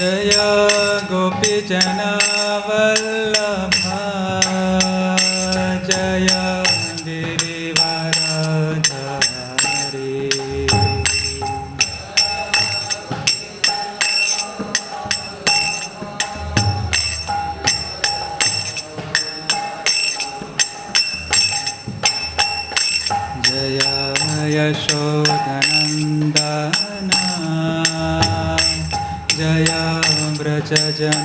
जय गोपीजन वल्लभा जय गिरिवरधारी। जय यशोदनन्दना जय व्रजजनरञ्जना।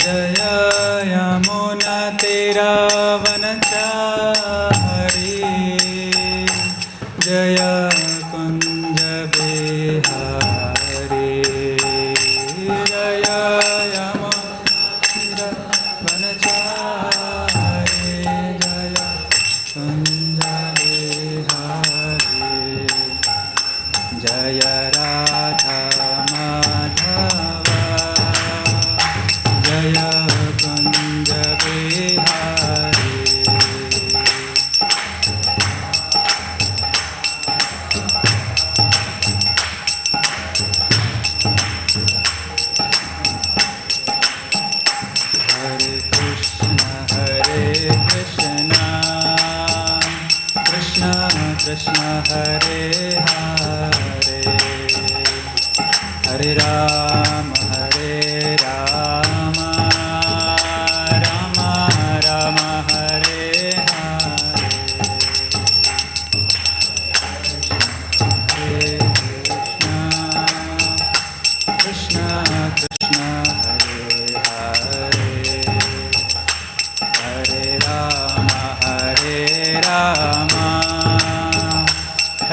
जय यमुनातीरवनचारी जय कुञ्ज बिहारी। जय यमुनातीरवनचारी जय कुञ्ज बिहारी। जय राधा माधव जय कुञ्ज बिहारी। हरे कृष्ण कृष्ण कृष्ण हरे हरे हरे राम राम राम हरे हरे। हरे कृष्ण कृष्ण हरे हरे हरे राम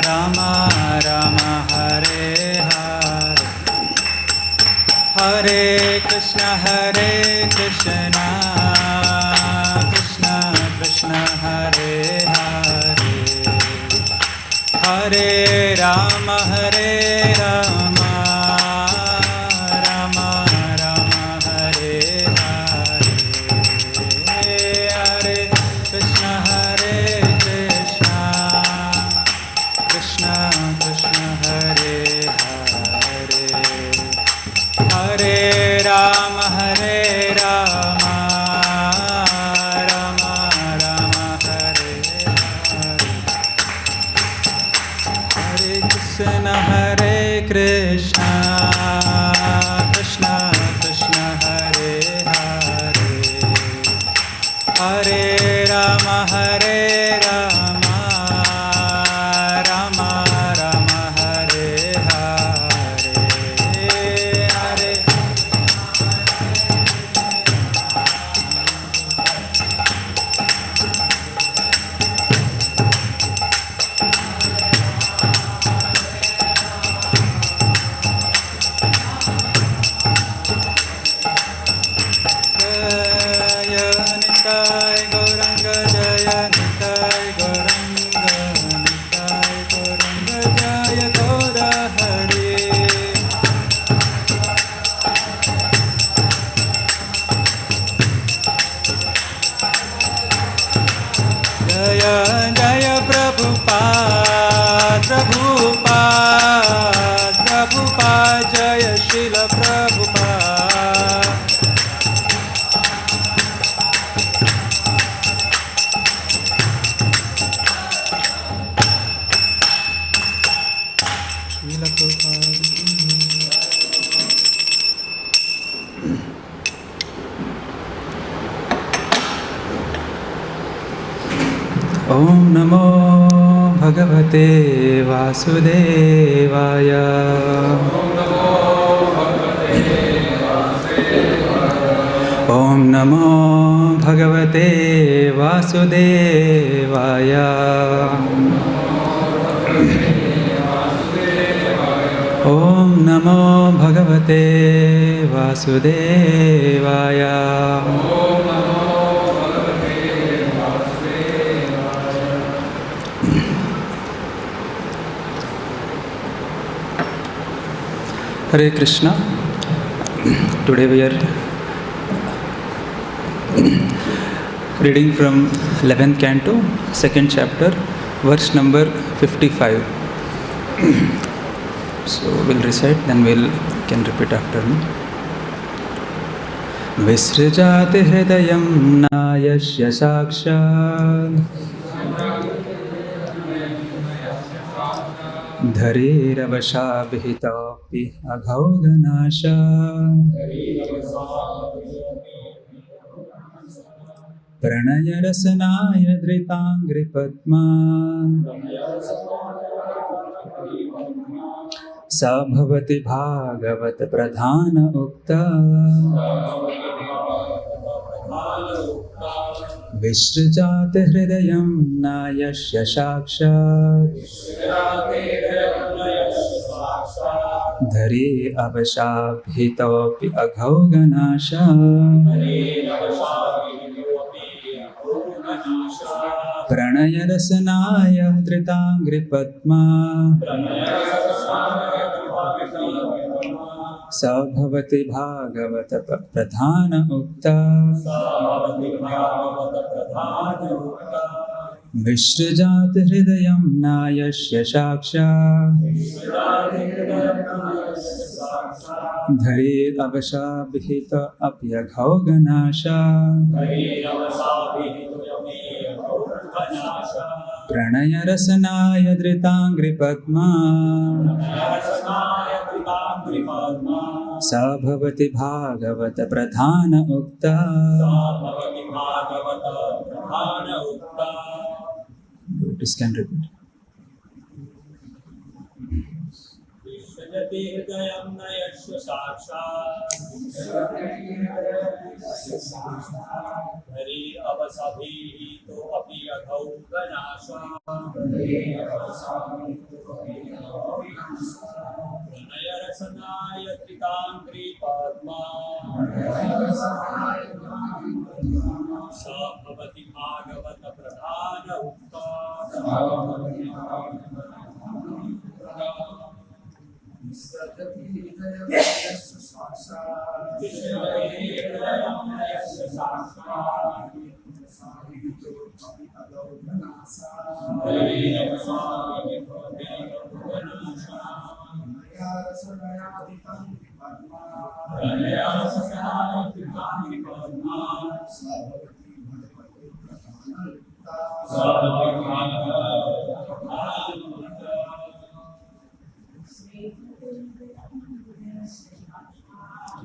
राम राम हरे हरे। हरे कृष्ण कृष्ण कृष्ण हरे हरे हरे राम राम राम हरे हरे। हरे कृष्ण कृष्ण कृष्ण हरे हरे हरे राम राम राम हरे हरे। हरे कृष्ण कृष्ण कृष्ण हरे हरे हरे राम राम राम हरे हरे। हरे निताय गौरंग जय निताय गौरंग निताय गौरंग जय गौर हरे। जय जय प्रभुपाद प्रभुपाद प्रभुपाद जय श्रील प्रभुपाद। ओम नमो भगवते वासुदेवाय। ओम नमो भगवते वासुदेवाय। ओम नमो भगवते वासुदेवाय। हरे Krishna. Today we are reading from 11th Canto, 2nd chapter, verse number 55. So we'll recite, then can repeat after me. Visrajate hridayam nayasya sakshad dharirabashabhitapi aghauganasha pranaya rasanaya dritangri padma sabhavati bhagavat pradhana ukta vishrajate hridayam nayasya sakshat dhari avashabhitopi aghauganasha pranaya rasanaya dritangri padma sabhavati bhagavata pradhana ukta vishrajate hridayam nayasya sakshat dhari avashabhita apyaghauganasha pranaya rasanaya dritangri padma sabhavati bhagavata pradhana ukta. Devotees can repeat. Hari avasabhito api aghauganasha pranaya rasanaya tritangri padma sabhavati bhagavata pradhana ukta.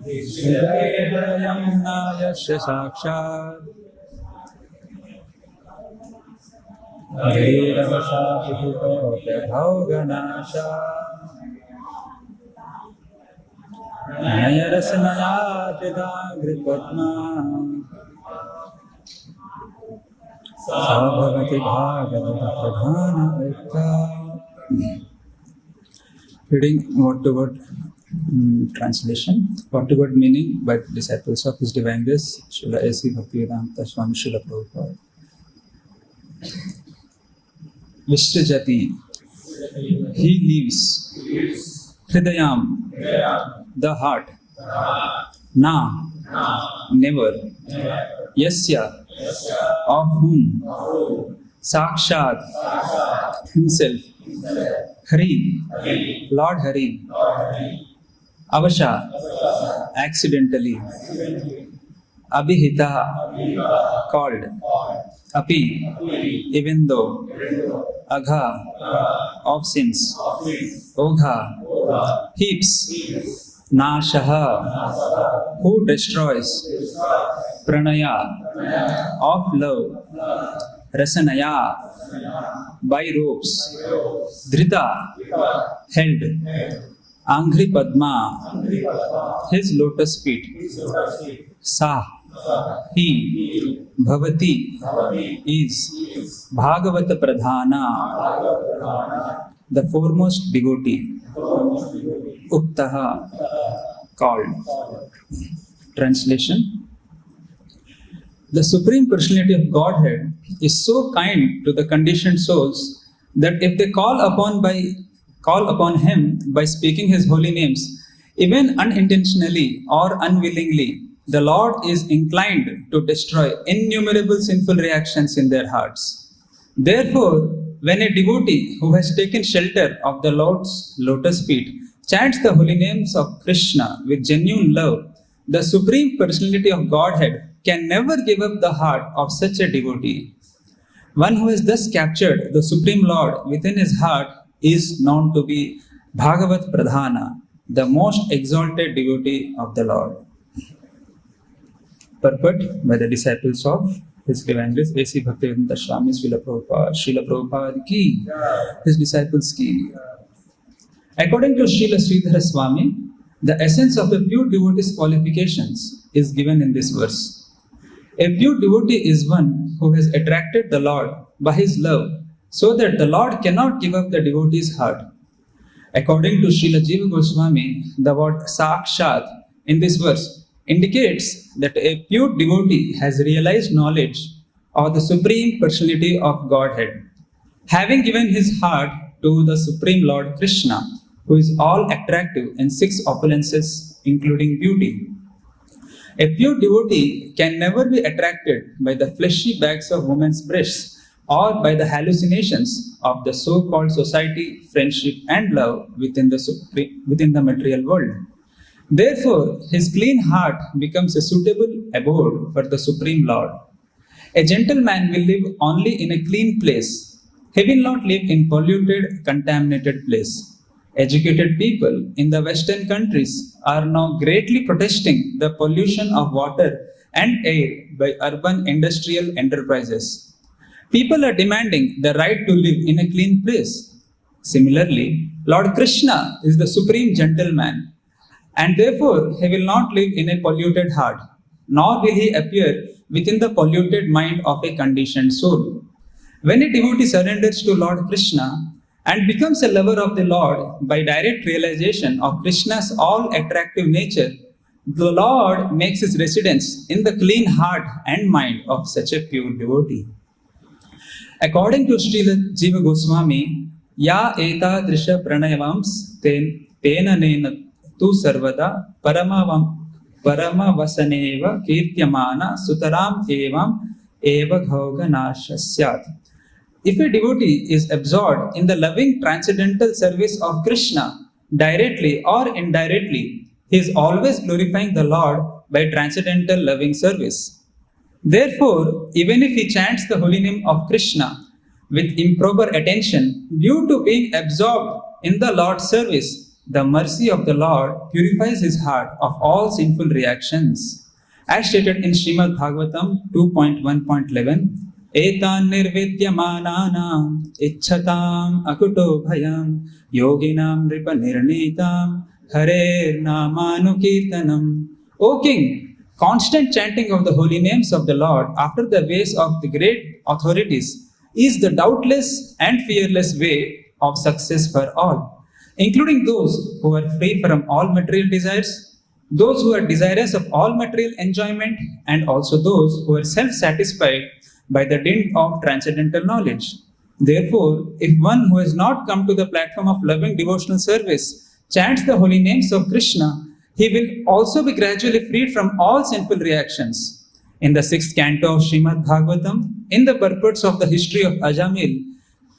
Hridayam nayasya sakshat dharirabashabhitopi aghauganasha pranaya rasanaya dritangri padma sabhavati bhagavata pradhana ukta. Reading word to word translation, word to word meaning by the disciples of His Divine Grace, Srila SB-11.02.55 Swami Srila Prabhupada. Vishrajati, he leaves. Hridayam, the heart. Na, never. Yasya, of whom. Sakshat, himself. Hari, Lord Hari. Avasha, accidentally. Abhihita, called. Api, even though. Agha, of sins. Ogha, heaps. Nashaha, who destroys. Pranaya, of love. Rasanaya, by ropes. Dhrita, held. Angri Padma, his lotus feet. Sa, he. Bhavati, is. Bhagavata Pradhana, the foremost devotee. Uktaha, called. Translation. The Supreme Personality of Godhead is so kind to the conditioned souls that if they call upon Him by speaking His holy names, Even unintentionally or unwillingly, the Lord is inclined to destroy innumerable sinful reactions in their hearts. Therefore, when a devotee who has taken shelter of the Lord's lotus feet chants the holy names of Krishna with genuine love, the Supreme Personality of Godhead can never give up the heart of such a devotee. One who has thus captured the Supreme Lord within his heart is known to be Bhagavat Pradhana, the most exalted devotee of the Lord. Purport by the disciples of His Divine Grace A.C. Bhaktivedanta Swami Srila Prabhupada ki, his disciples ki. According to Srila Sridhara Swami, the essence of a pure devotee's qualifications is given in this verse. A pure devotee is one who has attracted the Lord by his love so that the Lord cannot give up the devotee's heart. According to Srila Jiva Goswami, the word Sakshat in this verse indicates that a pure devotee has realized knowledge of the Supreme Personality of Godhead, having given his heart to the Supreme Lord Krishna, who is all attractive in 6 opulences, including beauty. A pure devotee can never be attracted by the fleshy bags of women's breasts or by the hallucinations of the so-called society, friendship, and love within the material world. Therefore, his clean heart becomes a suitable abode for the Supreme Lord. A gentleman will live only in a clean place. He will not live in polluted, contaminated place. Educated people in the Western countries are now greatly protesting the pollution of water and air by urban industrial enterprises. People are demanding the right to live in a clean place. Similarly, Lord Krishna is the supreme gentleman, and therefore he will not live in a polluted heart, nor will he appear within the polluted mind of a conditioned soul. When a devotee surrenders to Lord Krishna and becomes a lover of the Lord by direct realization of Krishna's all-attractive nature, the Lord makes his residence in the clean heart and mind of such a pure devotee. According to Srila Jiva Goswami, Ya eta drisha pranayavams tena nena tu sarvada paramavasaneva kirtyamana sutaram evam eva ghauganaša syat. If a devotee is absorbed in the loving transcendental service of Krishna, directly or indirectly, he is always glorifying the Lord by transcendental loving service. Therefore, even if he chants the holy name of Krishna with improper attention, due to being absorbed in the Lord's service, the mercy of the Lord purifies his heart of all sinful reactions. As stated in Srimad Bhagavatam 2.1.11, Etan nirvidyamananam ichchatam akuto bhayam yoginam ripa nirnitam harer namanukirtanam. O King, constant chanting of the holy names of the Lord after the ways of the great authorities is the doubtless and fearless way of success for all, including those who are free from all material desires, those who are desirous of all material enjoyment, and also those who are self-satisfied by the dint of transcendental knowledge. Therefore, if one who has not come to the platform of loving devotional service chants the holy names of Krishna, he will also be gradually freed from all sinful reactions. In the 6th canto of Srimad Bhagavatam, in the purports of the history of Ajamil,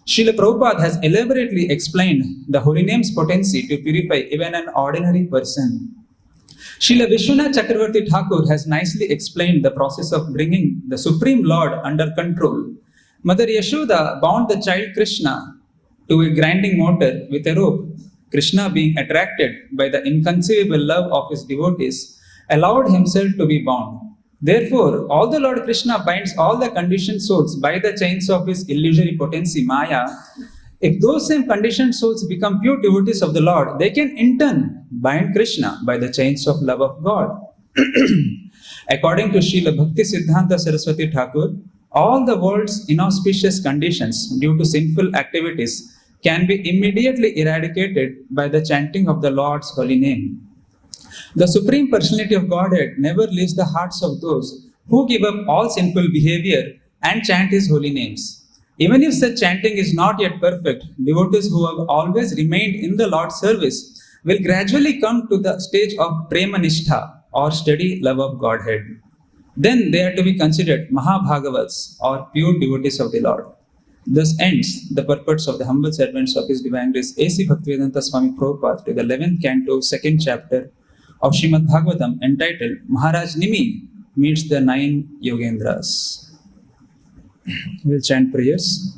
Srila Prabhupada has elaborately explained the holy name's potency to purify even an ordinary person. Srila Vishwanath Chakravarti Thakur has nicely explained the process of bringing the Supreme Lord under control. Mother Yashoda bound the child Krishna to a grinding mortar with a rope. Krishna, being attracted by the inconceivable love of his devotees, allowed himself to be bound. Therefore, although Lord Krishna binds all the conditioned souls by the chains of his illusory potency, Maya, if those same conditioned souls become pure devotees of the Lord, they can in turn bind Krishna by the chains of love of God. According to Srila Bhakti Siddhanta Saraswati Thakur, all the world's inauspicious conditions due to sinful activities can be immediately eradicated by the chanting of the Lord's holy name. The Supreme Personality of Godhead never leaves the hearts of those who give up all sinful behavior and chant his holy names. Even if such chanting is not yet perfect, devotees who have always remained in the Lord's service will gradually come to the stage of Premanistha or steady love of Godhead. Then they are to be considered Mahabhagavats or pure devotees of the Lord. Thus ends the purports of the humble servants of His Divine Grace A.C. Bhaktivedanta Swami Prabhupada to the 11th Canto, 2nd chapter of Srimad Bhagavatam entitled Maharaj Nimi Meets the Nine Yogendras. We'll chant prayers.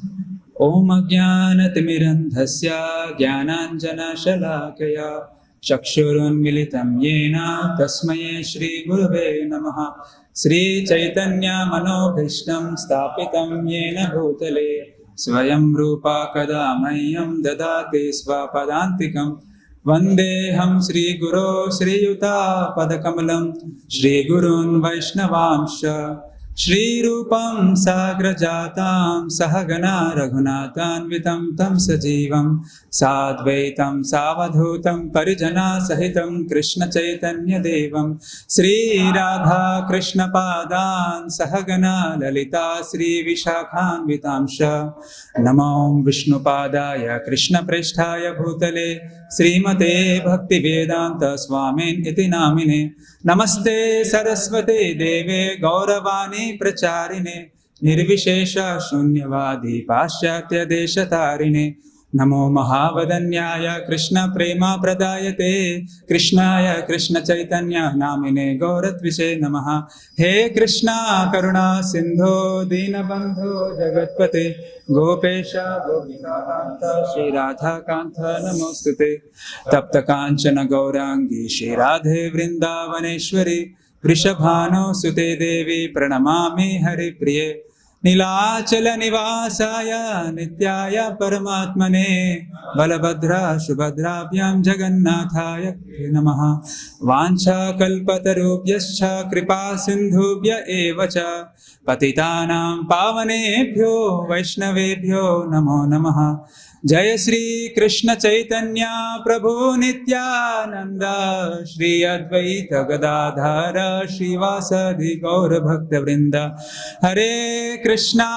Om Ajnanatimirandhasya Jnananjana Shalakaya Chakshurunmilitam Yena Tasmaye Shri Gurave Namaha Sri Chaitanya Manobhishtam Stapitam Yena Bhutale Swayam Rupa Kadamayyam Dadate Svapadantikam Vandeham Sri Guru Sri Yuta Padakamalam Sri Gurun Vaishnavamsha Shri Rupam Sagrajatam Sahagana Raghunathanvitam Tam Sajivam Sadvaitam Savadhutam Parijana Sahitam Krishna Chaitanya Devam Sri Radha Krishna Padan Sahagana Lalita Sri Vishakhanvitamsha Namo Vishnu Padaya Krishna Presthaya Bhutale Srimate Bhakti Vedanta Swamin Iti Namine Namaste Saraswate Deve Gauravani Pracharine Nirvishesha Shunyavadi Paschatya Deshatarine Namo Mahavadanyaya Krishna Prema Pradayate Krishnaya Krishna Chaitanya Namine Gauratvishe Namaha He Krishna Karuna Sindho Dinabandho Jagatpate Gopesha Gopika Kanta Shri Radha Kanta Namostute Tapta Kanchana Gaurangi Shri Radhe Vrindavaneshwari Vrishabhano Sute Devi Pranamami Hari Priye Nilachala Nivasaya Nityaya Paramatmane Balabhadra Subhadrabhyam Jagannathaya Namaha Vancha Kalpatarubhyascha Kripa Sindhubhya Evacha Patitanam Pavanebhyo Vaishnavebhyo Namo Namaha Jaya Sri Krishna Chaitanya Prabhu Nityananda Shri Advaita Gadadhara Shri Vasadi Gaura Bhakta Vrinda Hare Krishna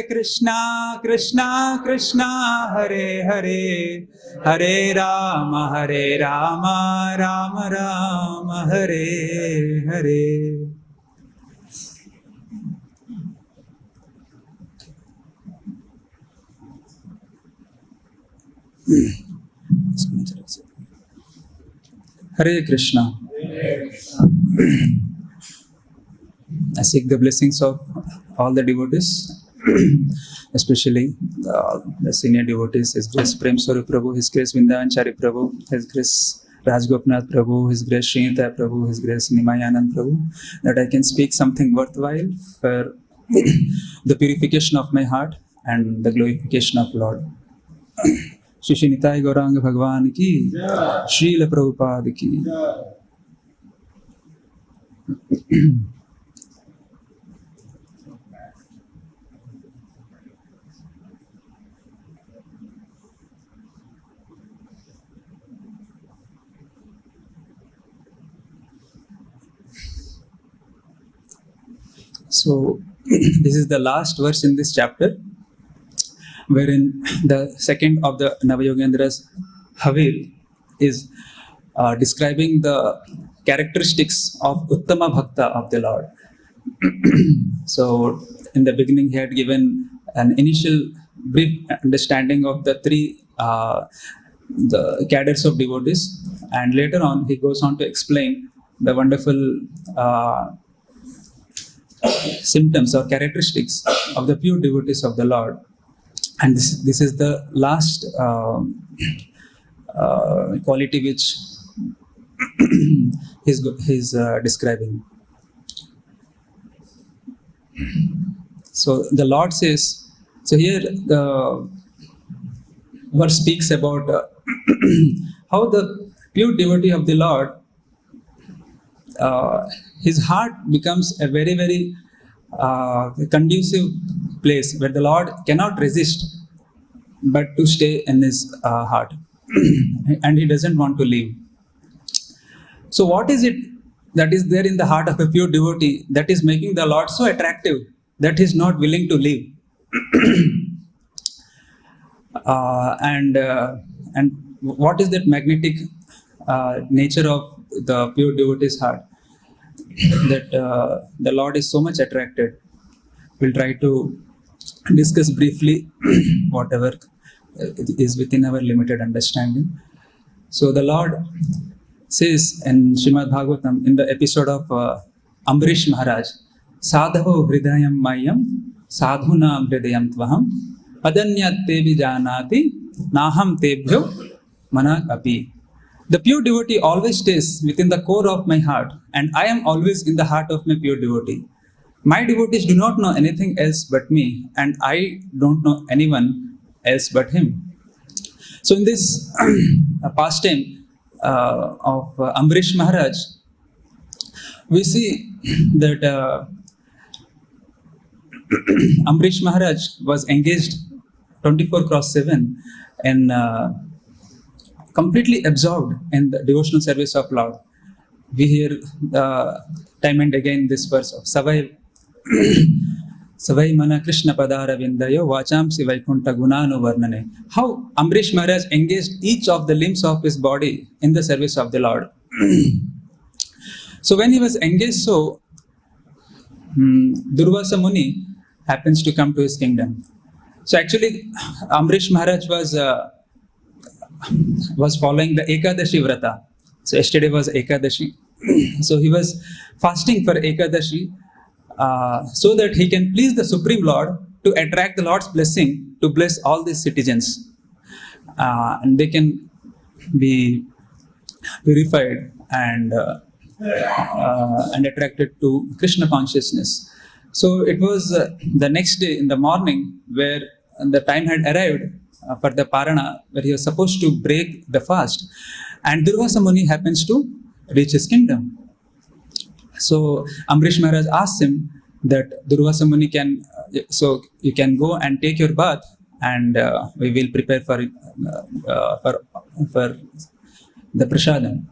Krishna Krishna Hare Hare Hare Rama Rama Rama Hare Hare. Hare Krishna. I seek the blessings of all the devotees, especially the senior devotees, His Grace Prem Swarup Prabhu, His Grace Vrindavanchari Prabhu, His Grace Rajgopnath Prabhu, His Grace Srinita Prabhu, His Grace Nimayanand Prabhu, that I can speak something worthwhile for the purification of my heart and the glorification of Lord. Shri Shri Nitai Gauranga Bhagwan ki, Srila Prabhupada ki. So, this is the last verse in this chapter, wherein the second of the Navayogendras, Havil, is describing the characteristics of Uttama Bhakta of the Lord. So, in the beginning, he had given an initial brief understanding of the three the cadres of devotees, and later on, he goes on to explain the wonderful symptoms or characteristics of the pure devotees of the Lord. And this is the last quality which he's describing. So the Lord says, so here the verse speaks about how the pure devotee of the Lord, his heart becomes a very, very conducive place where the Lord cannot resist but to stay in his heart. And he doesn't want to leave. So what is it that is there in the heart of a pure devotee that is making the Lord so attractive that he is not willing to leave? And what is that magnetic nature of the pure devotee's heart, that the Lord is so much attracted. We'll try to discuss briefly whatever is within our limited understanding. So the Lord says in Srimad Bhagavatam, in the episode of Amrish Maharaj, Sadhavo hridayam mayam sadhunam hridayam tvaham adanyat tevi janati naham tebhyo manak api. The pure devotee always stays within the core of my heart, and I am always in the heart of my pure devotee. My devotees do not know anything else but me, and I don't know anyone else but him. So in this pastime of Amrish Maharaj, we see that Amrish Maharaj was engaged 24/7 and completely absorbed in the devotional service of Lord. We hear time and again this verse of Savai mana Krishna padara vindayo vacham si vaikunta gunanu varnane. How Amrish Maharaj engaged each of the limbs of his body in the service of the Lord. So when he was engaged, so Durvasa Muni happens to come to his kingdom. So actually, Amrish Maharaj was following the Ekadashi Vrata. So yesterday was Ekadashi. So he was fasting for Ekadashi so that he can please the Supreme Lord to attract the Lord's blessing to bless all these citizens. And they can be purified and attracted to Krishna consciousness. So it was the next day in the morning where the time had arrived for the Parana, where he was supposed to break the fast, and Durvasa Muni happens to reach his kingdom. So Amrish Maharaj asked him that Durvasa Muni so you can go and take your bath, and we will prepare for the prasadam.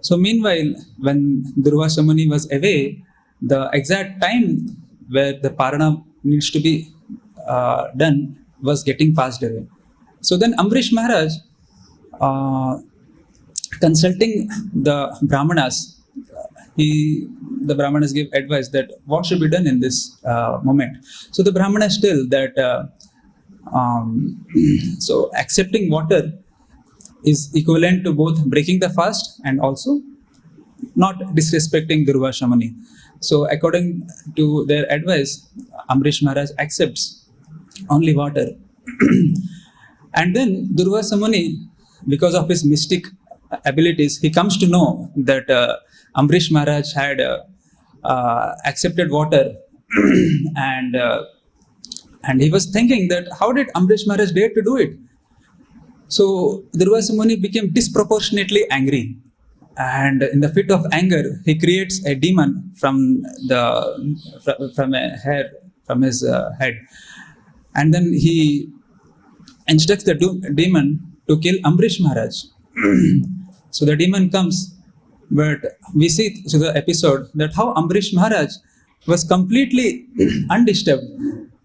So meanwhile, when Durvasa Muni was away, the exact time where the Parana needs to be done was getting passed away. So then Amrish Maharaj, consulting the Brahmanas, the Brahmanas gave advice that what should be done in this moment. So the Brahmanas tell that so accepting water is equivalent to both breaking the fast and also not disrespecting Durvasa Muni. So according to their advice, Amrish Maharaj accepts only water. And then Durvasa Muni, because of his mystic abilities, he comes to know that Amrish Maharaj had accepted water and he was thinking that how did Amrish Maharaj dare to do it? So Durvasa Muni became disproportionately angry, and in the fit of anger, he creates a demon from his head, and then he instructs the demon to kill Amrish Maharaj. So the demon comes, but we see through the episode that how Amrish Maharaj was completely undisturbed.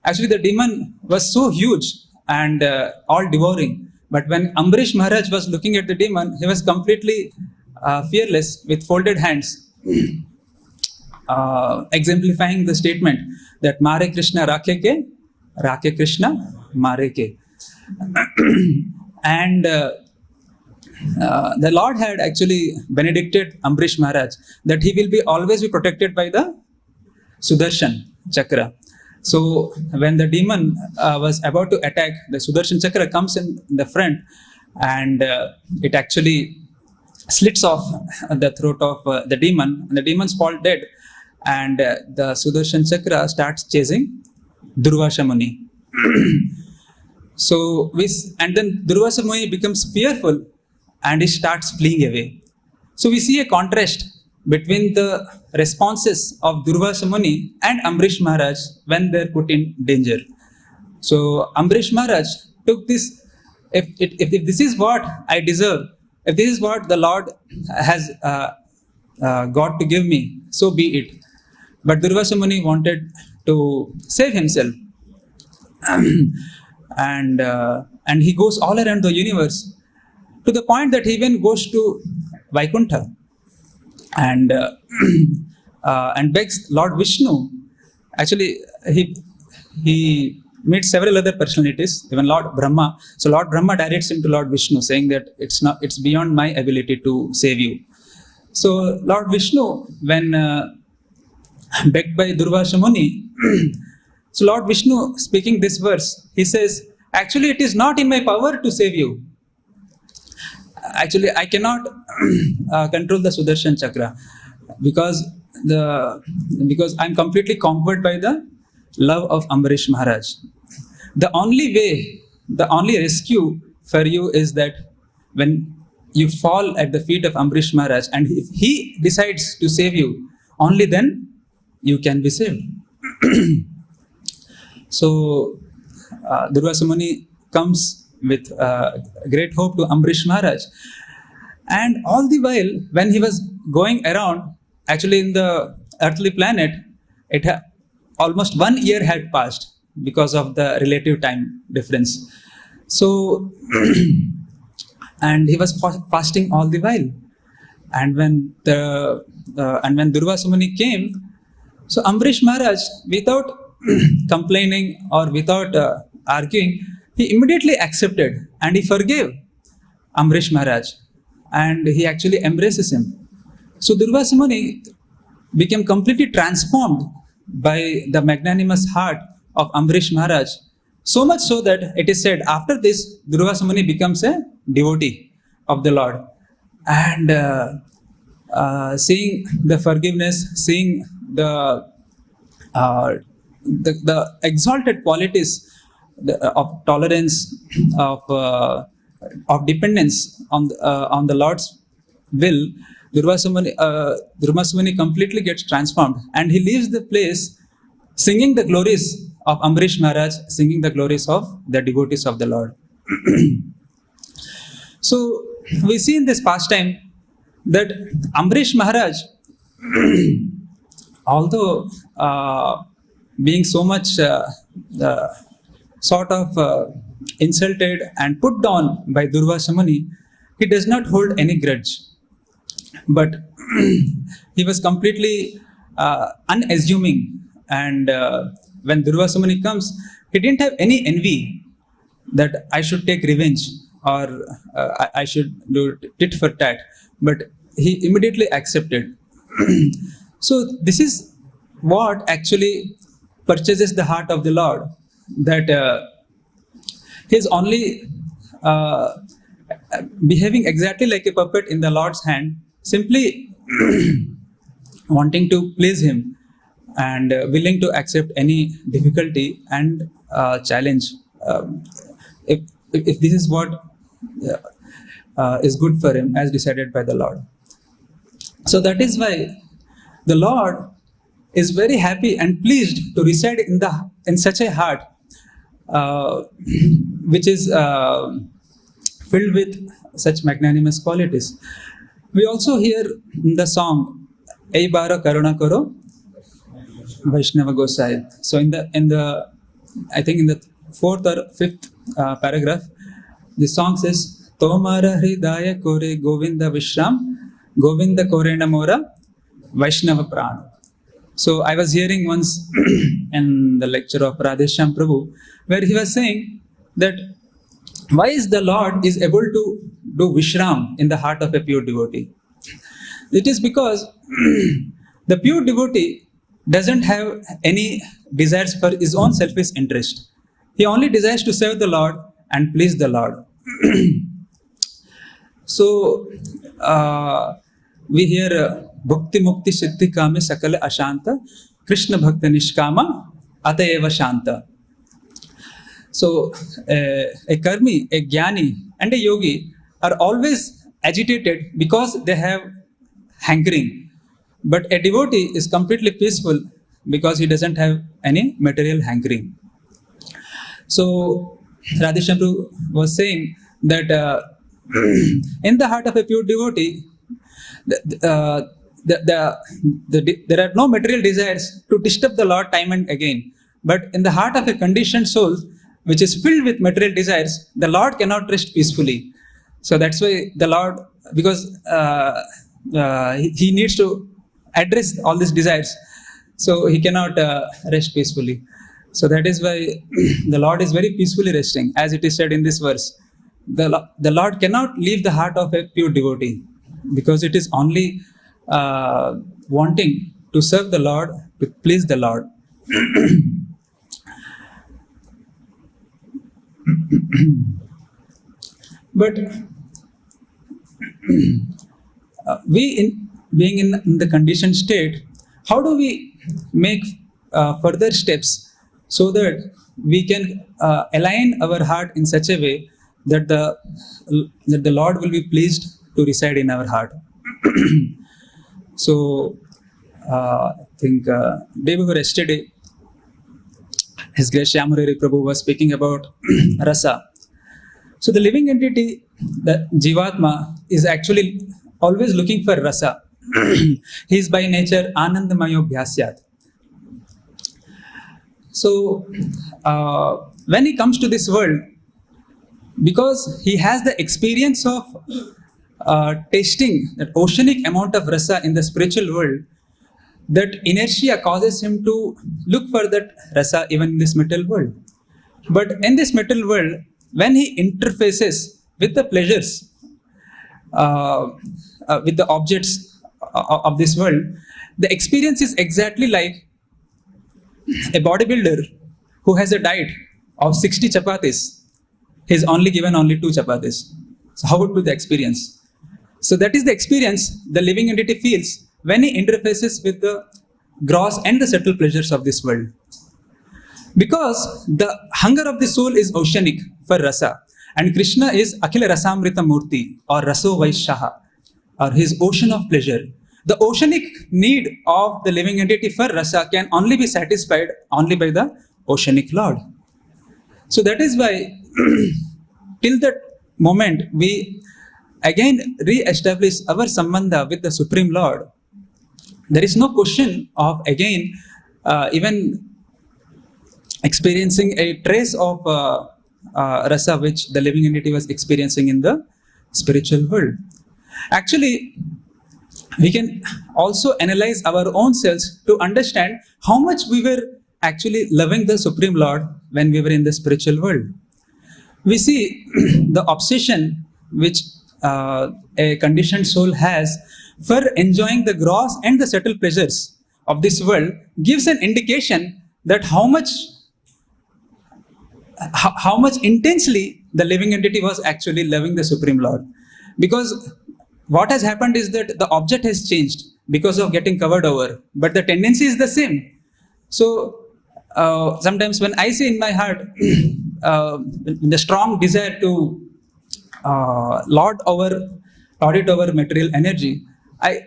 Actually, the demon was so huge and all devouring. But when Amrish Maharaj was looking at the demon, he was completely fearless with folded hands, exemplifying the statement that Mare Krishna Rakhe ke, Rakhe Krishna Mare ke. And the Lord had actually benedicted Amrish Maharaj that he will always be protected by the Sudarshan Chakra. So when the demon was about to attack, the Sudarshan Chakra comes in the front and it actually slits off the throat of the demon, and the demons fall dead, and the Sudarshan Chakra starts chasing Durvasa Muni. And then Durvasa Muni becomes fearful and he starts fleeing away. So we see a contrast between the responses of Durvasa Muni and Amrish Maharaj when they're put in danger. So Amrish Maharaj took this, if this is what I deserve, if this is what the Lord has got to give me, so be it. But Durvasa Muni wanted to save himself. And he goes all around the universe to the point that he even goes to Vaikuntha and and begs Lord Vishnu. Actually, he meets several other personalities, even Lord Brahma. So Lord Brahma directs him to Lord Vishnu, saying that it's beyond my ability to save you. So Lord Vishnu, when begged by Durvasa Muni, so Lord Vishnu speaking this verse, he says, actually it is not in my power to save you. Actually, I cannot control the Sudarshan Chakra because I'm completely conquered by the love of Amrish Maharaj. The only rescue for you is that when you fall at the feet of Amrish Maharaj, and if he decides to save you, only then you can be saved. So Durvasa Muni comes with great hope to Amrish Maharaj. And all the while, when he was going around, actually in the earthly planet, almost 1 year had passed because of the relative time difference. So, and he was fasting all the while. And when when Durvasa Muni came, so Amrish Maharaj, without complaining or without arguing, he immediately accepted and he forgave Amrish Maharaj, and he actually embraces him. So Durvasa Muni became completely transformed by the magnanimous heart of Amrish Maharaj, so much so that it is said after this Durvasa Muni becomes a devotee of the Lord, and seeing the forgiveness, seeing the exalted qualities of tolerance, of dependence on the Lord's will, Durvasa Muni completely gets transformed, and he leaves the place singing the glories of Amrish Maharaj, singing the glories of the devotees of the Lord. So we see in this pastime that Amrish Maharaj, although being so much insulted and put down by Durvasa Muni, he does not hold any grudge. But he was completely unassuming, and when Durvasa Muni comes, he didn't have any envy that I should take revenge or I should do tit for tat, but he immediately accepted. So this is what actually purchases the heart of the Lord, that he is only behaving exactly like a puppet in the Lord's hand, simply wanting to please him and willing to accept any difficulty and challenge if this is what is good for him as decided by the Lord. So that is why the Lord is very happy and pleased to reside in such a heart which is filled with such magnanimous qualities. We also hear the song Ei Baro Karuna Karo Vaishnava Gosai. So in the I think in the 4th or 5th paragraph, the song says Tomara Hridaya Kore Govinda Vishram Govinda Kore Namora Vaishnava Prana. So I was hearing once in the lecture of Radhesham Prabhu, where he was saying that why is the Lord is able to do Vishram in the heart of a pure devotee? It is because the pure devotee doesn't have any desires for his own selfish interest. He only desires to serve the Lord and please the Lord. So we hear Bhakti Mukti Siddhi Kame Sakala Ashanta Krishna Bhakta Nishkama Atayeva Shanta. So a karmi, a jnani and a yogi are always agitated because they have hankering. But a devotee is completely peaceful because he doesn't have any material hankering. So Radhesham Prabhu was saying that in the heart of a pure devotee, there are no material desires to disturb the Lord time and again. But in the heart of a conditioned soul, which is filled with material desires, the Lord cannot rest peacefully. So that's why the Lord, because he needs to address all these desires, so he cannot rest peacefully. So that is why the Lord is very peacefully resting, as it is said in this verse. The Lord cannot leave the heart of a pure devotee, because it is only wanting to serve the Lord, to please the Lord. But being in the conditioned state, how do we make further steps so that we can align our heart in such a way that the Lord will be pleased to reside in our heart? So I think day before yesterday, His Grace Amar Kishor Prabhu was speaking about Rasa. So the living entity, the Jivatma, is actually always looking for Rasa. He is by nature Anandamayo Bhyasyat. So when he comes to this world, because he has the experience of tasting that oceanic amount of Rasa in the spiritual world, that inertia causes him to look for that Rasa even in this material world. But in this material world, when he interfaces with the pleasures, with the objects of this world, the experience is exactly like a bodybuilder who has a diet of 60 chapatis. He is only given only 2 chapatis. So how would be the experience? So that is the experience the living entity feels when he interfaces with the gross and the subtle pleasures of this world. Because the hunger of the soul is oceanic for Rasa, and Krishna is Akhila Rasamrita Murti, or Raso Vaishaha, or his ocean of pleasure. The oceanic need of the living entity for Rasa can only be satisfied only by the oceanic Lord. So that is why till that moment we again re-establish our sambandha with the Supreme Lord. There is no question of again even experiencing a trace of Rasa which the living entity was experiencing in the spiritual world. Actually, we can also analyze our own selves to understand how much we were actually loving the Supreme Lord when we were in the spiritual world. We see the obsession which a conditioned soul has for enjoying the gross and the subtle pleasures of this world gives an indication that how much intensely the living entity was actually loving the Supreme Lord. Because what has happened is that the object has changed because of getting covered over, but the tendency is the same. So sometimes when I see in my heart the strong desire to lord it over material energy, I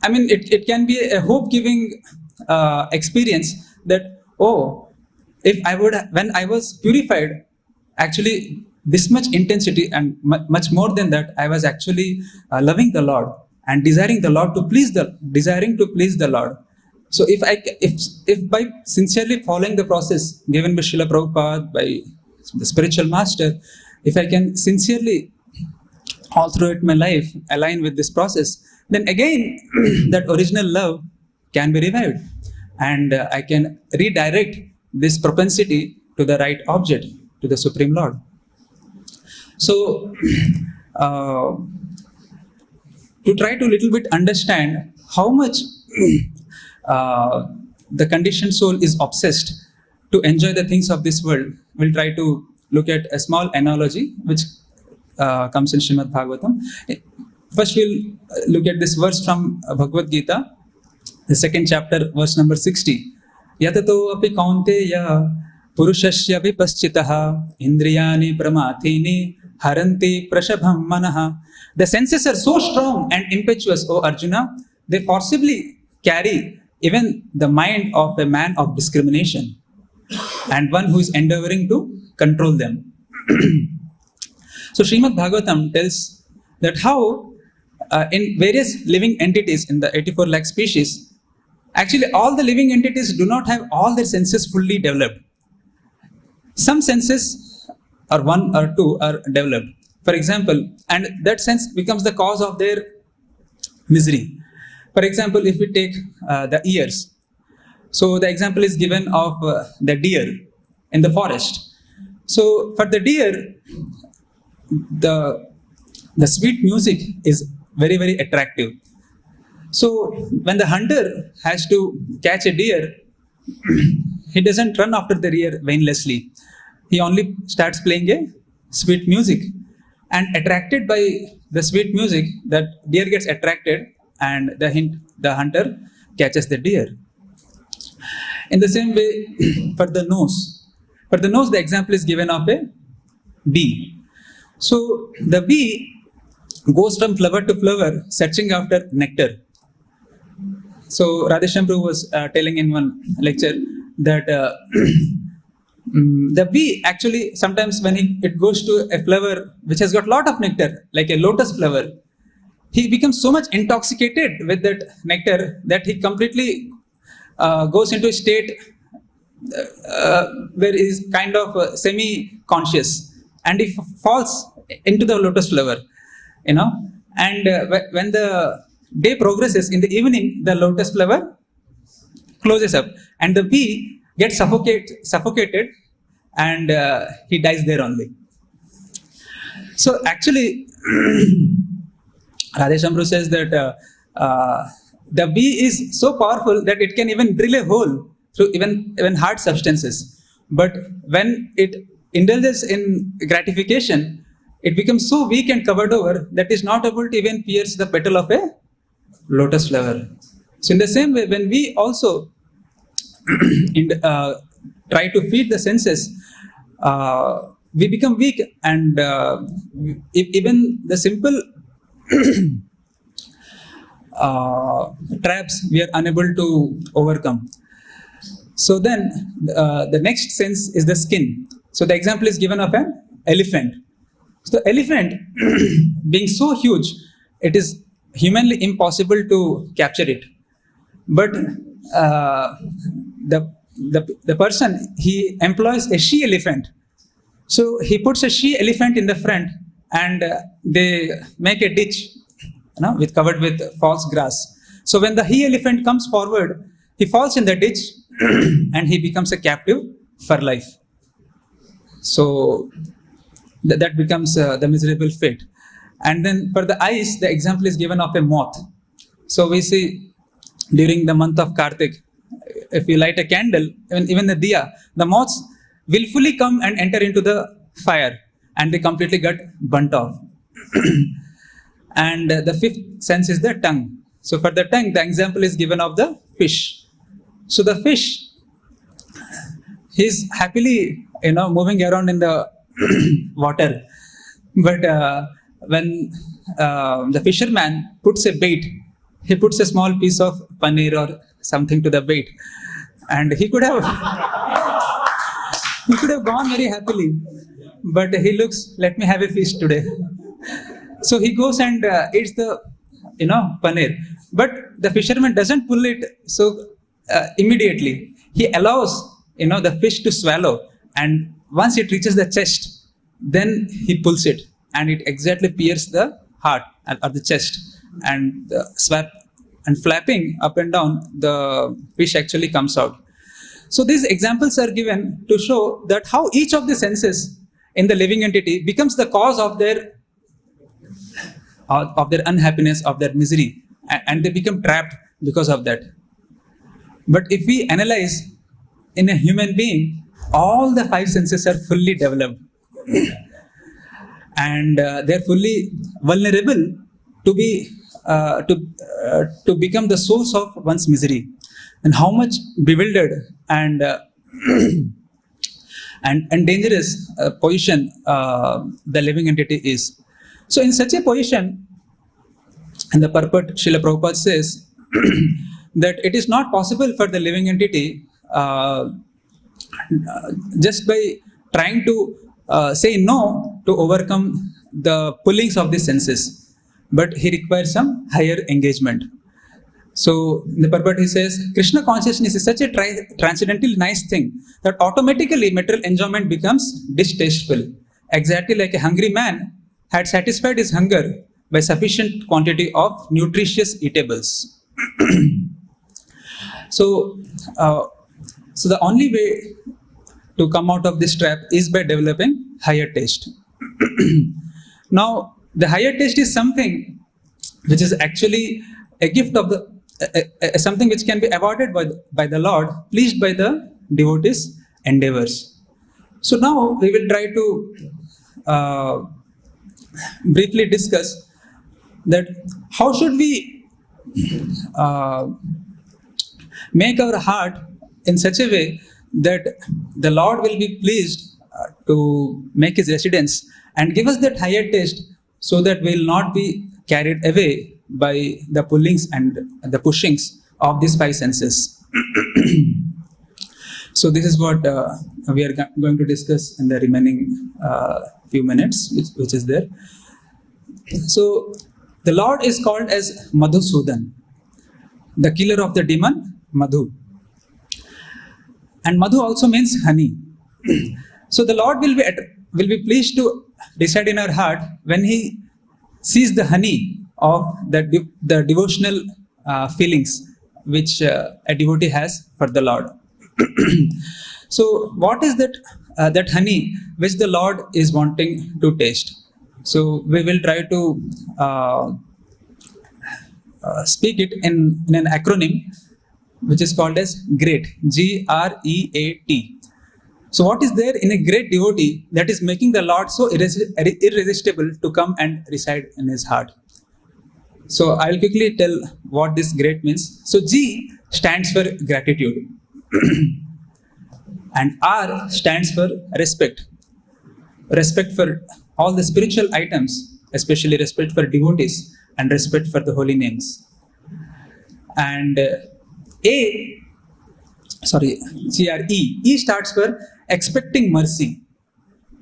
mean it can be a hope-giving experience that, oh, if I would, when I was purified, actually this much intensity and much more than that, I was actually loving the Lord and desiring the Lord to please the Lord. So if by sincerely following the process given by Srila Prabhupada, by the spiritual master, if I can sincerely all throughout my life align with this process, then again that original love can be revived, and I can redirect this propensity to the right object, to the Supreme Lord. So to try to little bit understand how much the conditioned soul is obsessed to enjoy the things of this world, we'll try to look at a small analogy which comes in Srimad Bhagavatam. First we'll look at this verse from Bhagavad Gita, the second chapter, verse number 60. Yatato api kaunteya purushasya vipaschitaha indriyani pramathini haranti prashabham manaha. The senses are so strong and impetuous, O Arjuna, they forcibly carry even the mind of a man of discrimination and one who is endeavoring to control them. So Srimad Bhagavatam tells that how in various living entities in the 84 lakh species, actually all the living entities do not have all their senses fully developed. Some senses, or one or two, are developed. For example, and that sense becomes the cause of their misery. For example, if we take the ears, so the example is given of the deer in the forest. So for the deer, the sweet music is very, very attractive. So when the hunter has to catch a deer, he doesn't run after the deer vainlessly. He only starts playing a sweet music, and attracted by the sweet music, that deer gets attracted, and the hunter catches the deer. In the same way, for the nose, the example is given of a bee. So the bee goes from flower to flower searching after nectar. So Radheshyam Prabhu was telling in one lecture that the bee actually sometimes when it goes to a flower which has got lot of nectar, like a lotus flower, he becomes so much intoxicated with that nectar that he completely goes into a state where he is kind of semi-conscious, and he falls into the lotus flower, and when the day progresses, in the evening the lotus flower closes up and the bee gets suffocated, and he dies there only. So actually Radheshyam Prabhu says that the bee is so powerful that it can even drill a hole through even hard substances, but when it indulges in gratification, it becomes so weak and covered over that is not able to even pierce the petal of a lotus flower. So in the same way, when we also try to feed the senses, we become weak, and even the simple traps we are unable to overcome. So then the next sense is the skin. So the example is given of an elephant. So the elephant being so huge, it is humanly impossible to capture it. But the person, he employs a she elephant. So he puts a she elephant in the front, and they make a ditch, covered with false grass. So when the he elephant comes forward, he falls in the ditch and he becomes a captive for life. So that becomes the miserable fate. And then for the eyes, the example is given of a moth. So we see during the month of Kartik, if you light a candle, even the diya, the moths willfully come and enter into the fire, and they completely get burnt off. And the fifth sense is the tongue. So for the tongue, the example is given of the fish. So the fish, he's happily, moving around in the water. But when the fisherman puts a bait, he puts a small piece of paneer or something to the bait, and he could have gone very happily, but he looks, let me have a fish today. So he goes and eats the paneer, but the fisherman doesn't pull it so immediately. He allows the fish to swallow, and once it reaches the chest, then he pulls it, and it exactly pierces the heart or the chest, and the swap and flapping up and down, the fish actually comes out. So these examples are given to show that how each of the senses in the living entity becomes the cause of their unhappiness, of their misery, and they become trapped because of that. But if we analyze in a human being, all the five senses are fully developed, and they're fully vulnerable to be to become the source of one's misery. And how much bewildered and dangerous position the living entity is. So in such a position, in the purport, Srila Prabhupada says that it is not possible for the living entity just by trying to say no to overcome the pullings of the senses, but he requires some higher engagement. So in the purport he says, Krishna consciousness is such a transcendental nice thing that automatically material enjoyment becomes distasteful. Exactly like a hungry man had satisfied his hunger by sufficient quantity of nutritious eatables. So, so the only way to come out of this trap is by developing higher taste. Now, the higher taste is something which is actually a gift of the something which can be awarded by the Lord, pleased by the devotees' endeavors. So now we will try to briefly discuss that how should we make our heart in such a way that the Lord will be pleased to make his residence and give us that higher taste, so that we will not be carried away by the pullings and the pushings of these five senses. So this is what we are going to discuss in the remaining few minutes, which is there. So the Lord is called as Madhusudan, the killer of the demon Madhu. And Madhu also means honey. So the Lord will be pleased to reside in our heart when he sees the honey of the devotional feelings which a devotee has for the Lord. So what is that honey which the Lord is wanting to taste? So we will try to speak it in an acronym which is called as GREAT, G-R-E-A-T. So what is there in a great devotee that is making the Lord so irresistible to come and reside in his heart? So I will quickly tell what this great means. So G stands for gratitude and R stands for respect. Respect for all the spiritual items, especially respect for devotees and respect for the holy names. And G-R-E. E stands for expecting mercy,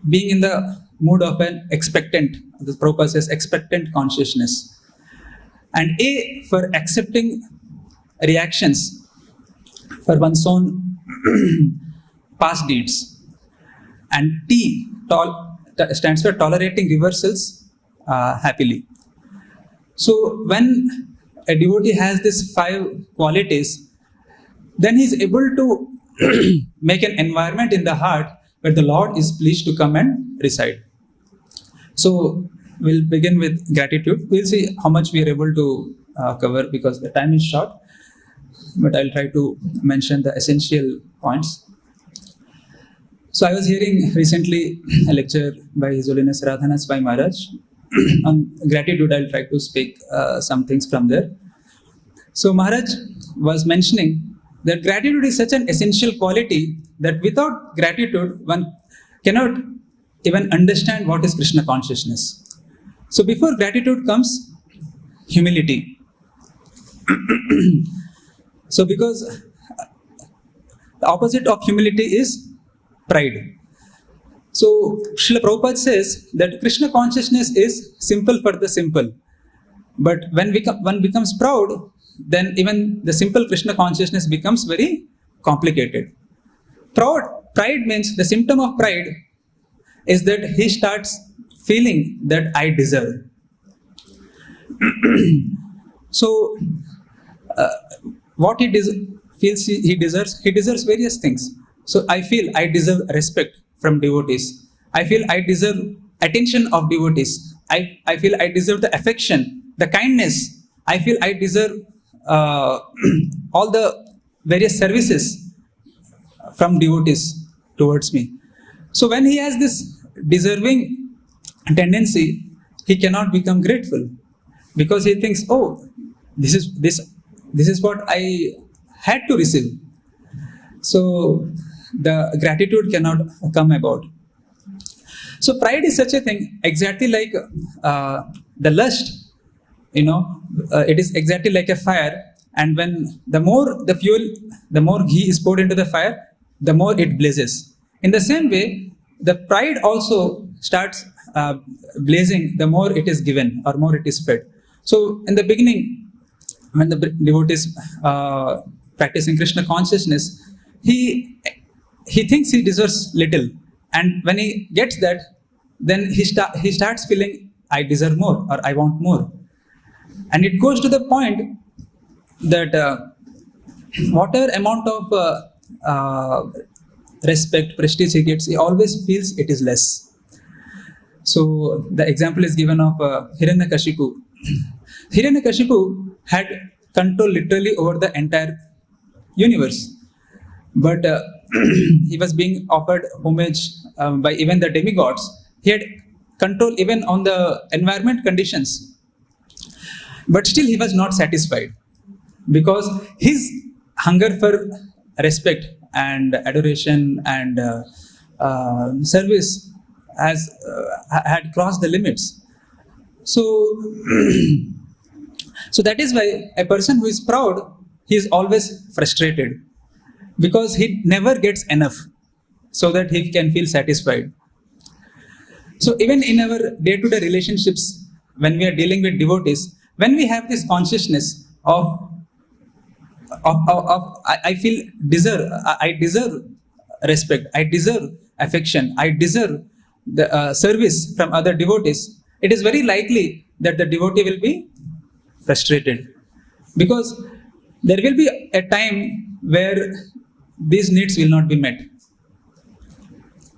being in the mood of an expectant. The Prabhupada says expectant consciousness. And A for accepting reactions for one's own past deeds. And T stands for tolerating reversals happily. So when a devotee has these five qualities, then he is able to make an environment in the heart where the Lord is pleased to come and reside. So we'll begin with gratitude. We'll see how much we are able to cover because the time is short, but I'll try to mention the essential points. So I was hearing recently a lecture by His Holiness Radhana Swami Maharaj on gratitude. I'll try to speak some things from there. So Maharaj was mentioning that gratitude is such an essential quality that without gratitude, one cannot even understand what is Krishna consciousness. So before gratitude comes humility. So because the opposite of humility is pride. So Srila Prabhupada says that Krishna consciousness is simple for the simple. But when one becomes proud, then even the simple Krishna consciousness becomes very complicated. Pride means, the symptom of pride is that he starts feeling that I deserve. So what feels he deserves various things. So I feel I deserve respect from devotees. I feel I deserve attention of devotees. I feel I deserve the affection, the kindness. I feel I deserve all the various services from devotees towards me. So when he has this deserving tendency, he cannot become grateful because he thinks, oh, this is what I had to receive. So the gratitude cannot come about. So pride is such a thing, exactly like the lust. It is exactly like a fire, and when the more the fuel, the more ghee is poured into the fire, the more it blazes. In the same way, the pride also starts blazing the more it is given or more it is fed. So in the beginning, when the devotee is practicing Krishna consciousness, he thinks he deserves little, and when he gets that, then he starts feeling I deserve more or I want more. And it goes to the point that whatever amount of respect, prestige he gets, he always feels it is less. So the example is given of Hiranyakashipu. Hiranyakashipu had control literally over the entire universe, but he was being offered homage by even the demigods. He had control even on the environment conditions, but still he was not satisfied because his hunger for respect and adoration and service had crossed the limits. So, so that is why a person who is proud, he is always frustrated because he never gets enough so that he can feel satisfied. So even in our day-to-day relationships, when we are dealing with devotees, when we have this consciousness of I feel I deserve respect, I deserve affection, I deserve the service from other devotees, it is very likely that the devotee will be frustrated because there will be a time where these needs will not be met,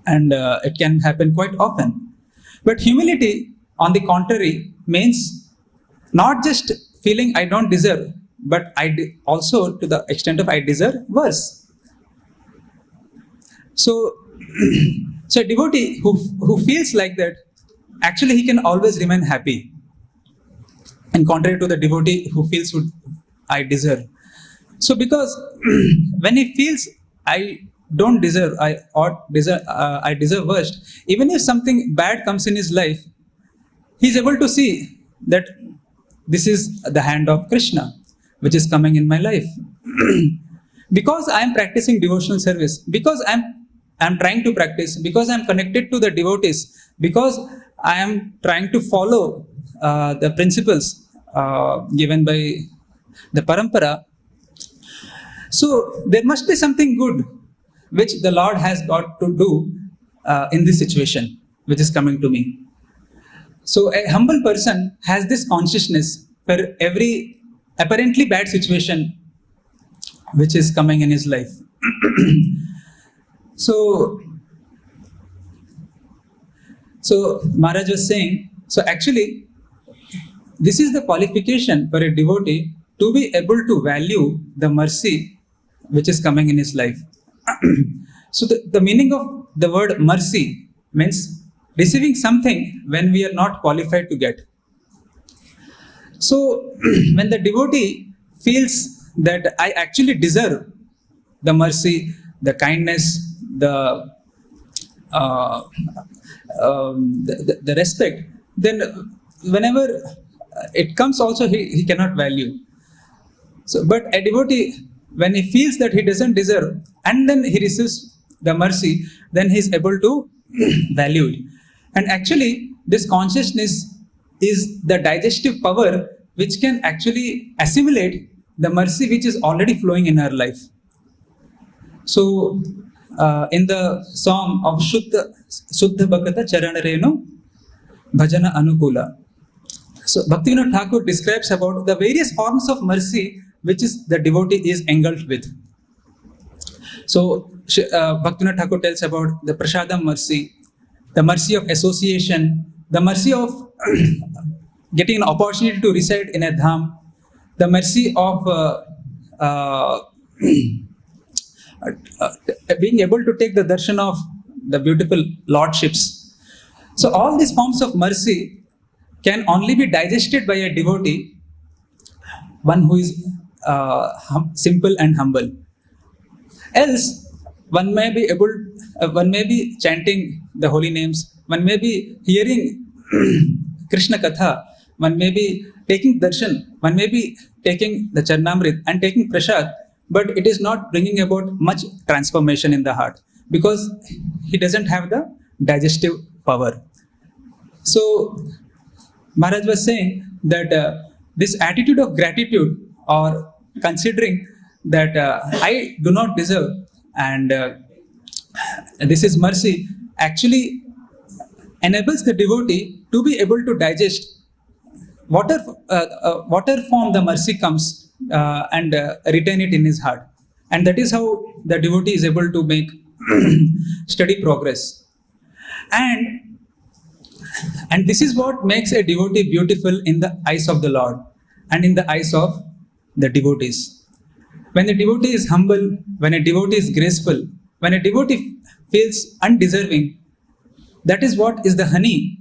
and it can happen quite often. But humility, on the contrary, means not just feeling I don't deserve, but also to the extent of I deserve worse. So, so a devotee who feels like that, actually he can always remain happy. And contrary to the devotee who feels I deserve. So because when he feels I don't deserve, I deserve worst, even if something bad comes in his life, he is able to see that this is the hand of Krishna which is coming in my life. Because I am practicing devotional service, because I'm trying to practice, because I'm connected to the devotees, because I am trying to follow the principles given by the parampara. So there must be something good which the Lord has got to do in this situation which is coming to me. So a humble person has this consciousness for every apparently bad situation which is coming in his life. So Maharaj was saying, so actually this is the qualification for a devotee to be able to value the mercy which is coming in his life. So the meaning of the word mercy means receiving something when we are not qualified to get. So when the devotee feels that I actually deserve the mercy, the kindness, the respect, then whenever it comes also he cannot value. So but a devotee, when he feels that he doesn't deserve and then he receives the mercy, then he is able to value it. And actually this consciousness is the digestive power which can actually assimilate the mercy which is already flowing in our life. So in the song of Suddha Bhakata Charanarenu Bhajana Anukula, so Bhaktivinoda Thakur describes about the various forms of mercy which is the devotee is engulfed with. So Bhaktivinoda Thakur tells about the Prasadam mercy, the mercy of association, the mercy of getting an opportunity to reside in a dham, the mercy of being able to take the darshan of the beautiful lordships. So all these forms of mercy can only be digested by a devotee, one who is simple and humble. Else, one may be chanting the holy names, one may be hearing Krishna Katha, one may be taking darshan, one may be taking the Charnamrit and taking prasad, but it is not bringing about much transformation in the heart because he doesn't have the digestive power. So Maharaj was saying that this attitude of gratitude or considering that I do not deserve and this is mercy actually enables the devotee to be able to digest whatever form the mercy comes and retain it in his heart. And that is how the devotee is able to make steady progress. And this is what makes a devotee beautiful in the eyes of the Lord and in the eyes of the devotees. When the devotee is humble, when a devotee is graceful, when a devotee feels undeserving, that is what is the honey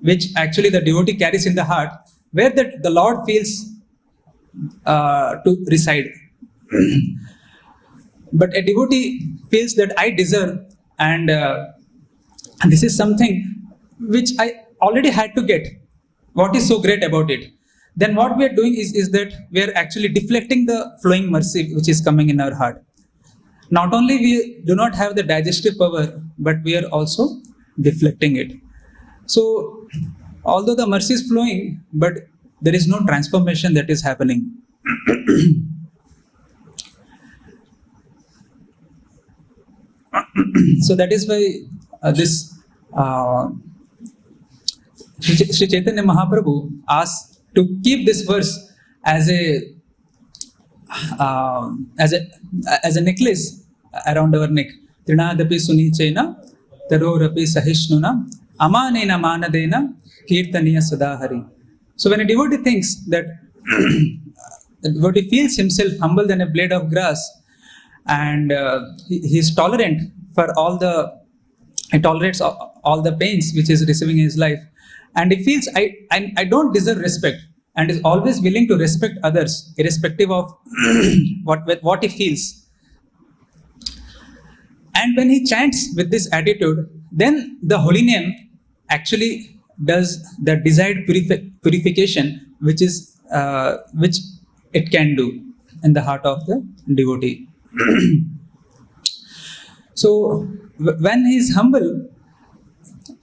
which actually the devotee carries in the heart, where the Lord feels to reside. But a devotee feels that I deserve, and this is something which I already had to get. What is so great about it? Then what we are doing is that we are actually deflecting the flowing mercy which is coming in our heart. Not only we do not have the digestive power, but we are also deflecting it. So, although the mercy is flowing, but there is no transformation that is happening. So that is why this Sri Chaitanya Mahaprabhu asked to keep this verse as a necklace around our neck. Trinadapi sunichena tarorapi sahishnuna amanena manadena kirtaniya sadahari. So when a devotee thinks that the devotee feels himself humble than a blade of grass, and he is tolerant for he tolerates all the pains which is receiving in his life, and he feels I don't deserve respect, and is always willing to respect others irrespective of what he feels. And when he chants with this attitude, then the holy name actually does the desired purification which it can do in the heart of the devotee. So when he is humble,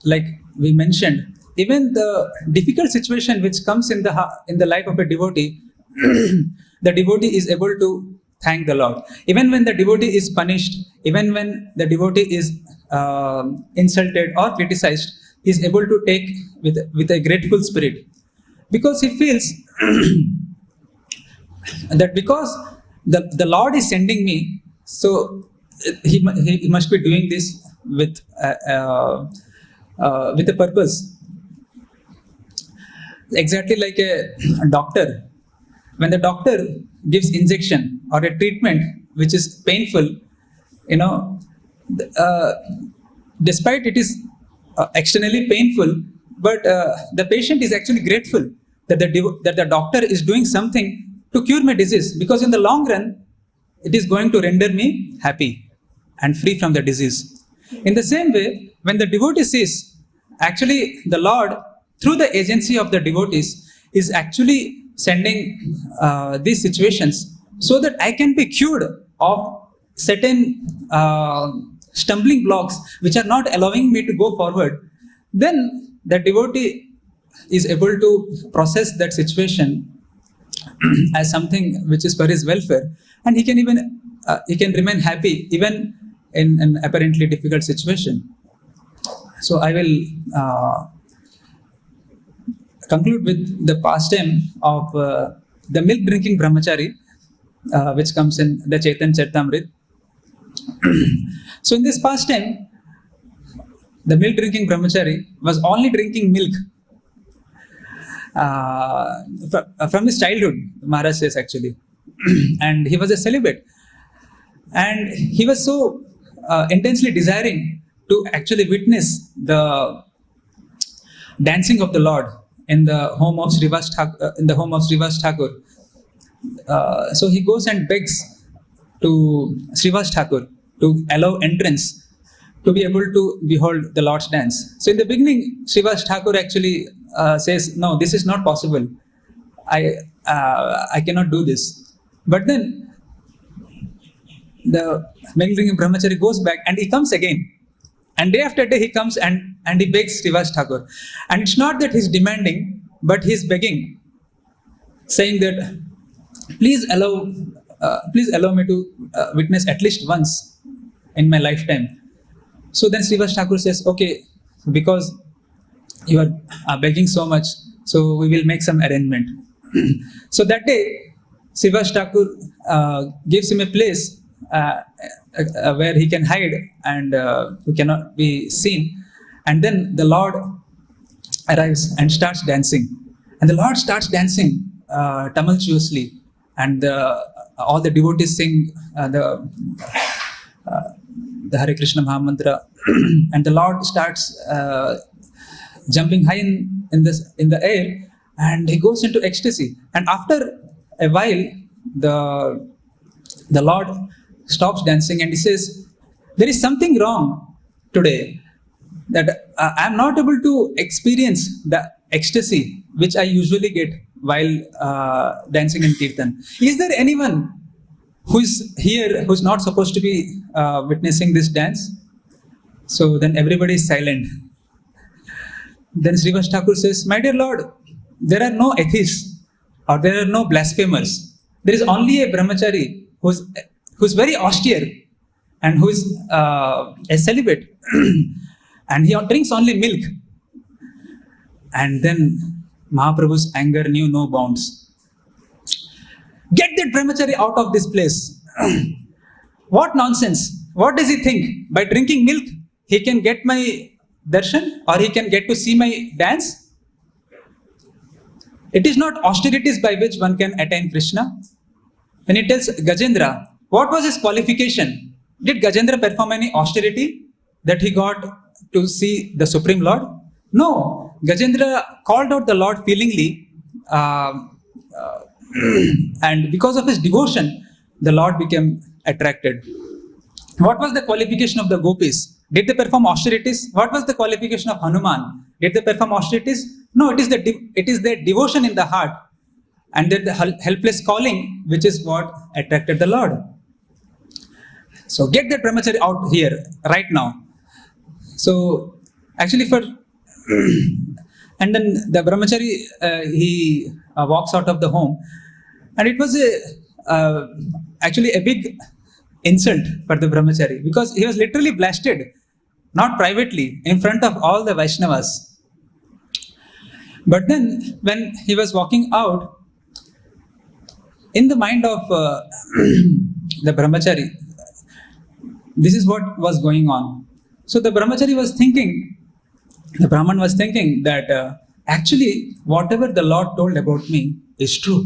like we mentioned, even the difficult situation which comes in the life of a devotee, the devotee is able to thank the Lord. Even when the devotee is punished, even when the devotee is insulted or criticized, he is able to take with a grateful spirit, because he feels that because the Lord is sending me, so he must be doing this with a purpose. Exactly like a doctor. When the doctor gives injection or a treatment which is painful, despite it is externally painful, but the patient is actually grateful that the doctor is doing something to cure my disease, because in the long run, it is going to render me happy and free from the disease. In the same way, when the devotee sees, actually the Lord, through the agency of the devotees, is actually sending these situations so that I can be cured of certain stumbling blocks which are not allowing me to go forward, then the devotee is able to process that situation as something which is for his welfare, and he can remain happy even in an apparently difficult situation. So I will conclude with the pastime of the milk drinking brahmachari, which comes in the Chaitanya Charitamrita. So in this pastime, the milk drinking brahmachari was only drinking milk from his childhood, Maharaj says actually. And he was a celibate. And he was so intensely desiring to actually witness the dancing of the Lord in the home of Srivas Thakur. So he goes and begs to Srivas Thakur to allow entrance to be able to behold the Lord's dance. So in the beginning, Srivas Thakur actually says, no, this is not possible. I cannot do this. But then the milk drinking brahmachari goes back and he comes again. And day after day he comes and he begs Srivas Thakur. And it's not that he's demanding, but he's begging, saying that please allow me to witness at least once in my lifetime. So then Srivas Thakur says, okay, because you are begging so much, so we will make some arrangement. So that day, Srivas Thakur gives him a place where he can hide and who cannot be seen. And then the Lord arrives and starts dancing. And the Lord starts dancing tumultuously. And all the devotees sing the Hare Krishna Mahamantra. And the Lord starts jumping high in the air, and he goes into ecstasy. And after a while, the Lord stops dancing and he says, there is something wrong today, that I am not able to experience the ecstasy which I usually get while dancing in Kirtan. Is there anyone who is here who is not supposed to be witnessing this dance? So then everybody is silent. Then Srivas Thakur says, my dear Lord, there are no atheists or there are no blasphemers. There is only a brahmachari who's very austere and who is a celibate. And he drinks only milk. And then Mahaprabhu's anger knew no bounds. Get that brahmachari out of this place. What nonsense. What does he think? By drinking milk, he can get my darshan or he can get to see my dance? It is not austerities by which one can attain Krishna. When he tells Gajendra, what was his qualification? Did Gajendra perform any austerity that he got to see the Supreme Lord? No. Gajendra called out the Lord feelingly, and because of his devotion, the Lord became attracted. What was the qualification of the gopis? Did they perform austerities? What was the qualification of Hanuman? Did they perform austerities? No, it is their devotion in the heart and the helpless calling which is what attracted the Lord. So get that brahmachari out here right now. So actually and then the brahmachari he walks out of the home, and it was actually a big insult for the brahmachari, because he was literally blasted, not privately, in front of all the Vaishnavas. But then when he was walking out, in the mind of the brahmachari, this is what was going on. So the brahmachari was thinking, the Brahman was thinking that actually whatever the Lord told about me is true.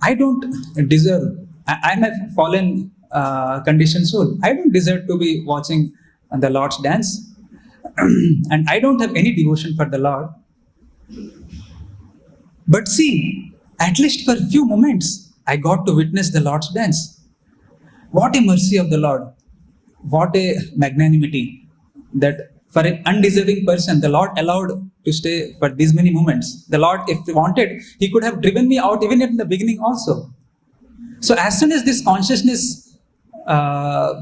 I don't deserve, I'm a fallen conditioned soul. I don't deserve to be watching the Lord's dance. And I don't have any devotion for the Lord. But see, at least for a few moments, I got to witness the Lord's dance. What a mercy of the Lord. What a magnanimity that for an undeserving person, the Lord allowed to stay for these many moments. The Lord, if he wanted, he could have driven me out even in the beginning also. So as soon as this consciousness of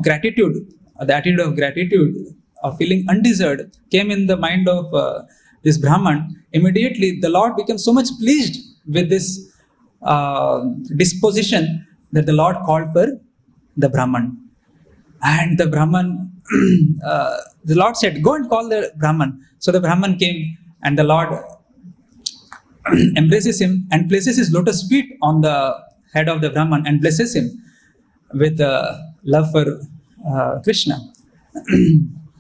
gratitude, the attitude of gratitude, of feeling undeserved came in the mind of this Brahman, immediately the Lord became so much pleased with this disposition that the Lord called for the Brahman. And the Brahman, the Lord said, go and call the Brahman. So the Brahman came, and the Lord embraces him and places his lotus feet on the head of the Brahman and blesses him with love for Krishna.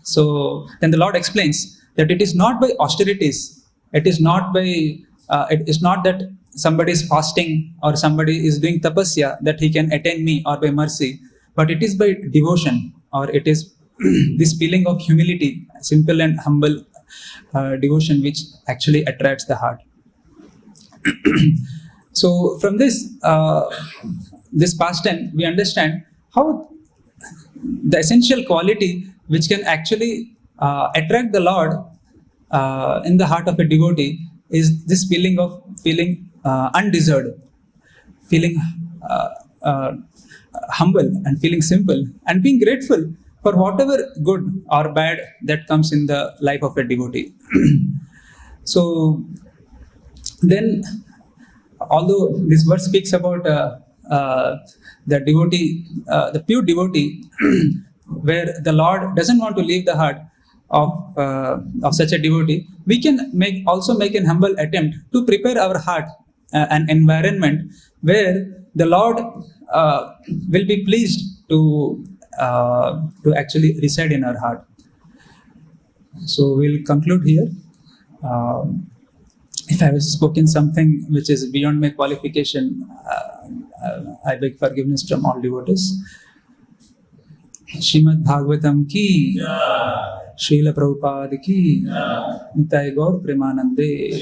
So then the Lord explains that it is not by austerities, it is not that somebody is fasting or somebody is doing tapasya that he can attain me, or by mercy, but it is by devotion, or it is this feeling of humility, simple and humble devotion which actually attracts the heart. So from this pastime, we understand how the essential quality which can actually attract the Lord in the heart of a devotee is this feeling of feeling undeserved, feeling humble and feeling simple, and being grateful for whatever good or bad that comes in the life of a devotee. So then, although this verse speaks about the devotee, the pure devotee, where the Lord doesn't want to leave the heart, of such a devotee, we can also make an humble attempt to prepare our heart, an environment where the Lord will be pleased to actually reside in our heart. So we'll conclude here. If I have spoken something which is beyond my qualification, I beg forgiveness from all devotees. Srimad Bhagavatam ki, Srila Prabhupada ki, Nitai Gaur Premanande.